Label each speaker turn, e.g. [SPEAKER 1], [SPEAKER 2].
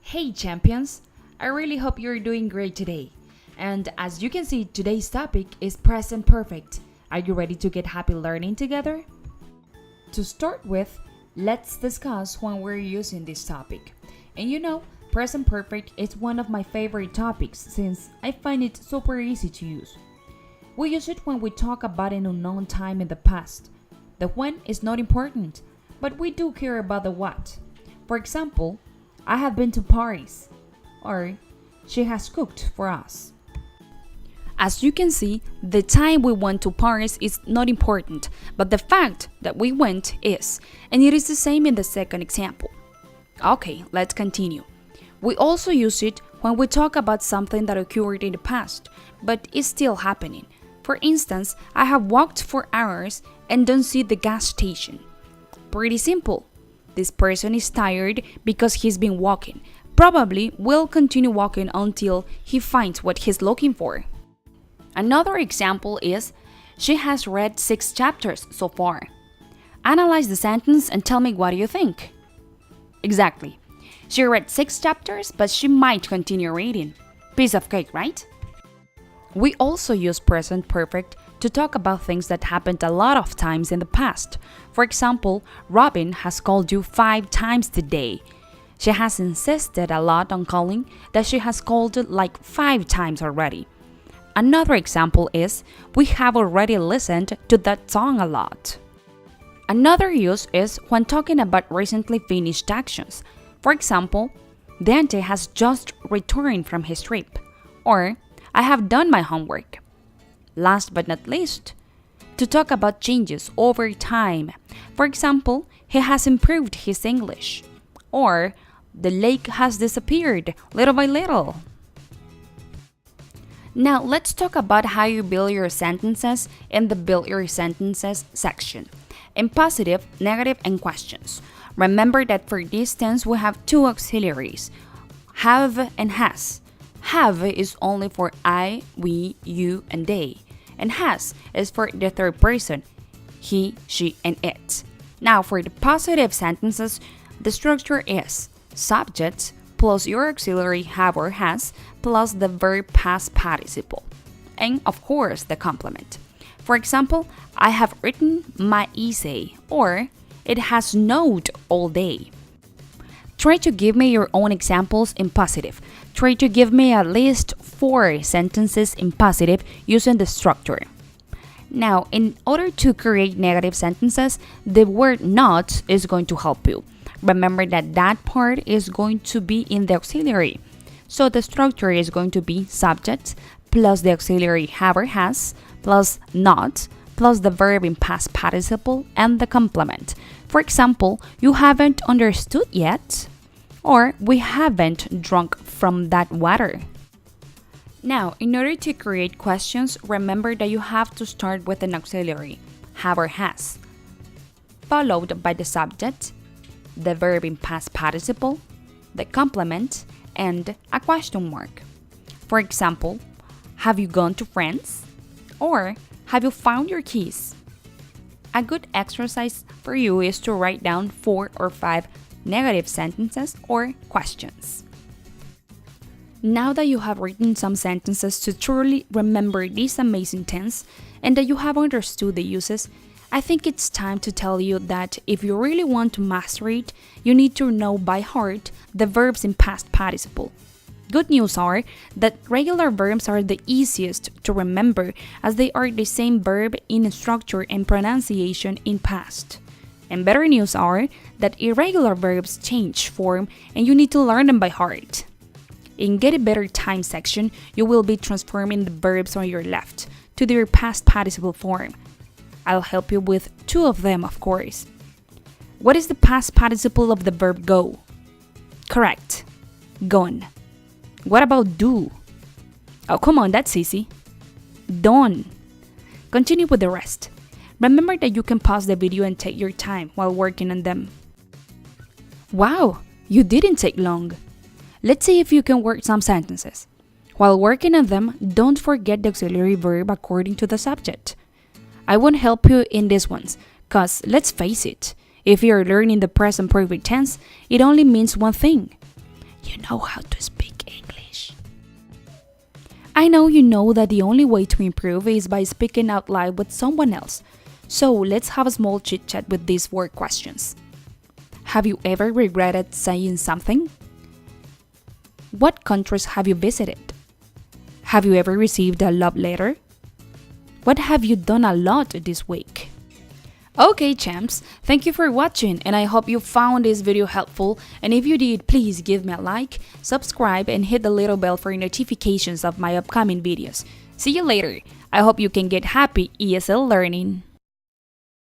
[SPEAKER 1] Hey champions! I really hope you're doing great today. And as you can see, today's topic is present perfect. Are you ready to get happy learning together? To start with, let's discuss when we're using this topic. And present perfect is one of my favorite topics since I find it super easy to use. We use it when we talk about an unknown time in the past. The when is not important, but we do care about the what. For example, I have been to Paris, or she has cooked for us. As you can see, the time we went to Paris is not important, but the fact that we went is, and it is the same in the second example. Okay, let's continue. We also use it when we talk about something that occurred in the past, but is still happening. For instance, I have walked for hours and don't see the gas station. Pretty simple. This person is tired because he's been walking. Probably will continue walking until he finds what he's looking for. Another example is, she has read 6 chapters so far. Analyze the sentence and tell me what you think. Exactly. She read 6 chapters, but she might continue reading. Piece of cake, right? We also use present perfect to talk about things that happened a lot of times in the past. For example, Robin has called you 5 times today. She has insisted a lot on calling that she has called like 5 times already. Another example is, we have already listened to that song a lot. Another use is when talking about recently finished actions. For example, Dante has just returned from his trip. Or, I have done my homework. Last but not least, to talk about changes over time. For example, he has improved his English. Or, the lake has disappeared little by little. Now, let's talk about how you build your sentences in the Build Your Sentences section. In positive, negative, and questions. Remember that for this tense we have 2 auxiliaries, have and has. Have is only for I, we, you, and they. And has is for the third person, he, she, and it. Now, for the positive sentences, the structure is subject plus your auxiliary have or has plus the verb past participle. And of course, the complement. For example, I have written my essay, or it has snowed all day. Try to give me your own examples in positive. Try to give me at least 4 sentences in positive using the structure. Now, in order to create negative sentences, the word not is going to help you. Remember that that part is going to be in the auxiliary. So the structure is going to be subject plus the auxiliary have or has plus not plus the verb in past participle and the complement. For example, you haven't understood yet, or we haven't drunk from that water. Now, in order to create questions, remember that you have to start with an auxiliary, have or has, followed by the subject, the verb in past participle, the complement, and a question mark. For example, have you gone to France? Or have you found your keys? A good exercise for you is to write down 4 or 5 negative sentences or questions. Now that you have written some sentences to truly remember this amazing tense and that you have understood the uses, I think it's time to tell you that if you really want to master it, you need to know by heart the verbs in past participle. Good news are that regular verbs are the easiest to remember as they are the same verb in structure and pronunciation in past. And better news are that irregular verbs change form and you need to learn them by heart. In Get a Better Time section, you will be transforming the verbs on your left to their past participle form. I'll help you with 2 of them, of course. What is the past participle of the verb go? Correct. Gone. What about do? Oh, come on, that's easy. Done. Continue with the rest. Remember that you can pause the video and take your time while working on them. Wow, you didn't take long. Let's see if you can work some sentences. While working on them, don't forget the auxiliary verb according to the subject. I won't help you in these ones, cause let's face it, if you're learning the present perfect tense, it only means one thing. you know how to speak English. I know you know that the only way to improve is by speaking out loud with someone else. So let's have a small chit chat with these 4 questions. Have you ever regretted saying something? What countries have you visited? Have you ever received a love letter? What have you done a lot this week? Okay, champs, thank you for watching and I hope you found this video helpful, and if you did, please give me a like, subscribe and hit the little bell for notifications of my upcoming videos. See you later. I hope you can get happy ESL learning.